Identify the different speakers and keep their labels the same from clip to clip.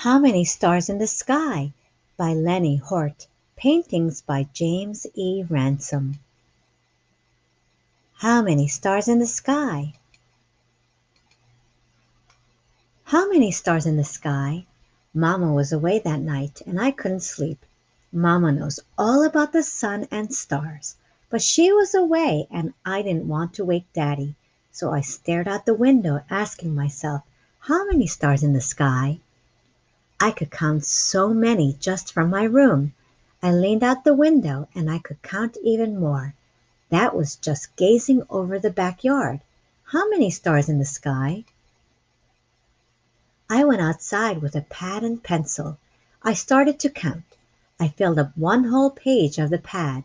Speaker 1: How Many Stars in the Sky by Lenny Hort. Paintings by James E. Ransome. How many stars in the sky? How many stars in the sky? Mama was away that night and I couldn't sleep. Mama knows all about the sun and stars, but she was away and I didn't want to wake Daddy, so I stared out the window asking myself, how many stars in the sky? I could count so many just from my room. I leaned out the window and I could count even more. That was just gazing over the backyard. How many stars in the sky? I went outside with a pad and pencil. I started to count. I filled up one whole page of the pad.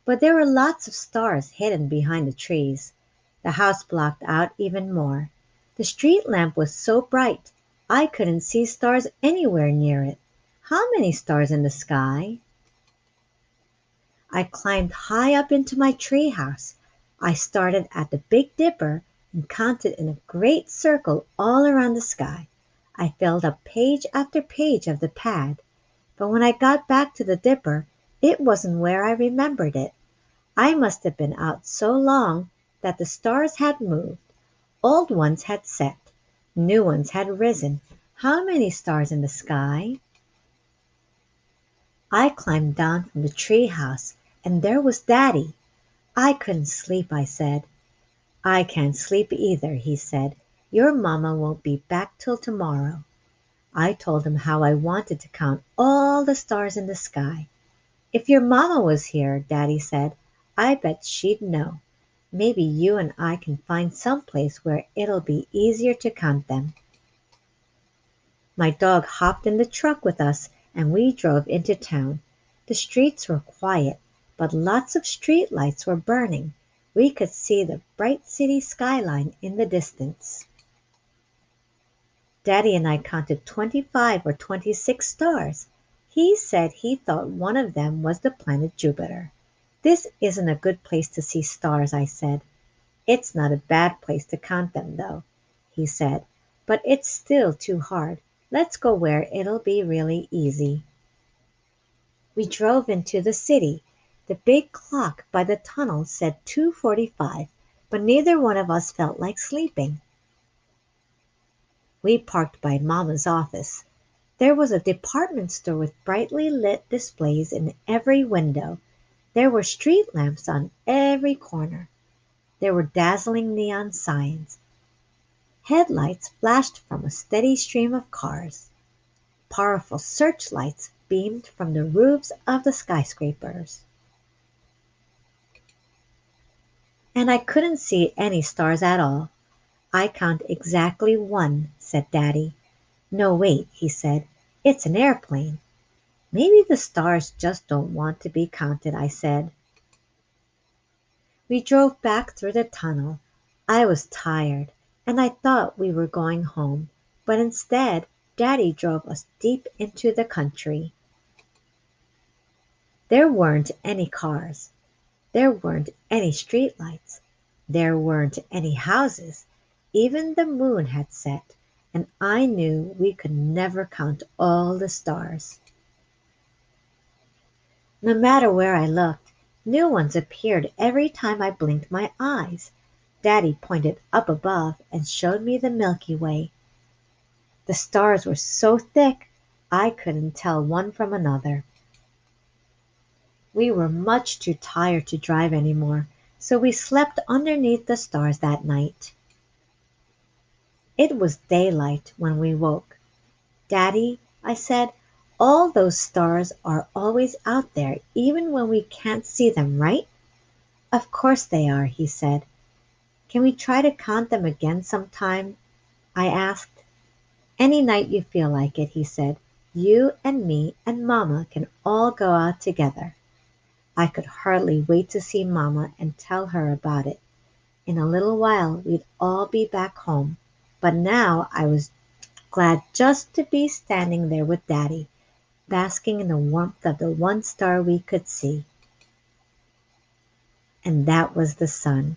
Speaker 1: But there were lots of stars hidden behind the trees. The house blocked out even more. The street lamp was so bright I couldn't see stars anywhere near it. How many stars in the sky? I climbed high up into my tree house. I started at the Big Dipper and counted in a great circle all around the sky. I filled up page after page of the pad. But when I got back to the Dipper, it wasn't where I remembered it. I must have been out so long that the stars had moved. Old ones had set. New ones had risen. How many stars in the sky? I climbed down from the tree house, and there was Daddy. I couldn't sleep, I said. I can't sleep either, he said. Your mama won't be back till tomorrow. I told him how I wanted to count all the stars in the sky. If your mama was here, Daddy said, I bet she'd know. Maybe you and I can find some place where it'll be easier to count them. My dog hopped in the truck with us and we drove into town. The streets were quiet, but lots of street lights were burning. We could see the bright city skyline in the distance. Daddy and I counted 25 or 26 stars. He said he thought one of them was the planet Jupiter. This isn't a good place to see stars, I said. It's not a bad place to count them, though, he said, but it's still too hard. Let's go where it'll be really easy. We drove into the city. The big clock by the tunnel said 2:45, but neither one of us felt like sleeping. We parked by Mama's office. There was a department store with brightly lit displays in every window. There were street lamps on every corner. There were dazzling neon signs. Headlights flashed from a steady stream of cars. Powerful searchlights beamed from the roofs of the skyscrapers. And I couldn't see any stars at all. I count exactly one, said Daddy. No, wait, he said. It's an airplane. Maybe the stars just don't want to be counted, I said. We drove back through the tunnel. I was tired, and I thought we were going home, but instead, Daddy drove us deep into the country. There weren't any cars. There weren't any streetlights. There weren't any houses. Even the moon had set, and I knew we could never count all the stars. No matter where I looked, new ones appeared every time I blinked my eyes. Daddy pointed up above and showed me the Milky Way. The stars were so thick I couldn't tell one from another. We were much too tired to drive anymore, so we slept underneath the stars that night. It was daylight when we woke. Daddy, I said, all those stars are always out there, even when we can't see them, right? Of course they are, he said. Can we try to count them again sometime? I asked. Any night you feel like it, he said. You and me and Mama can all go out together. I could hardly wait to see Mama and tell her about it. In a little while we'd all be back home, but now I was glad just to be standing there with Daddy, basking in the warmth of the one star we could see. And that was the sun.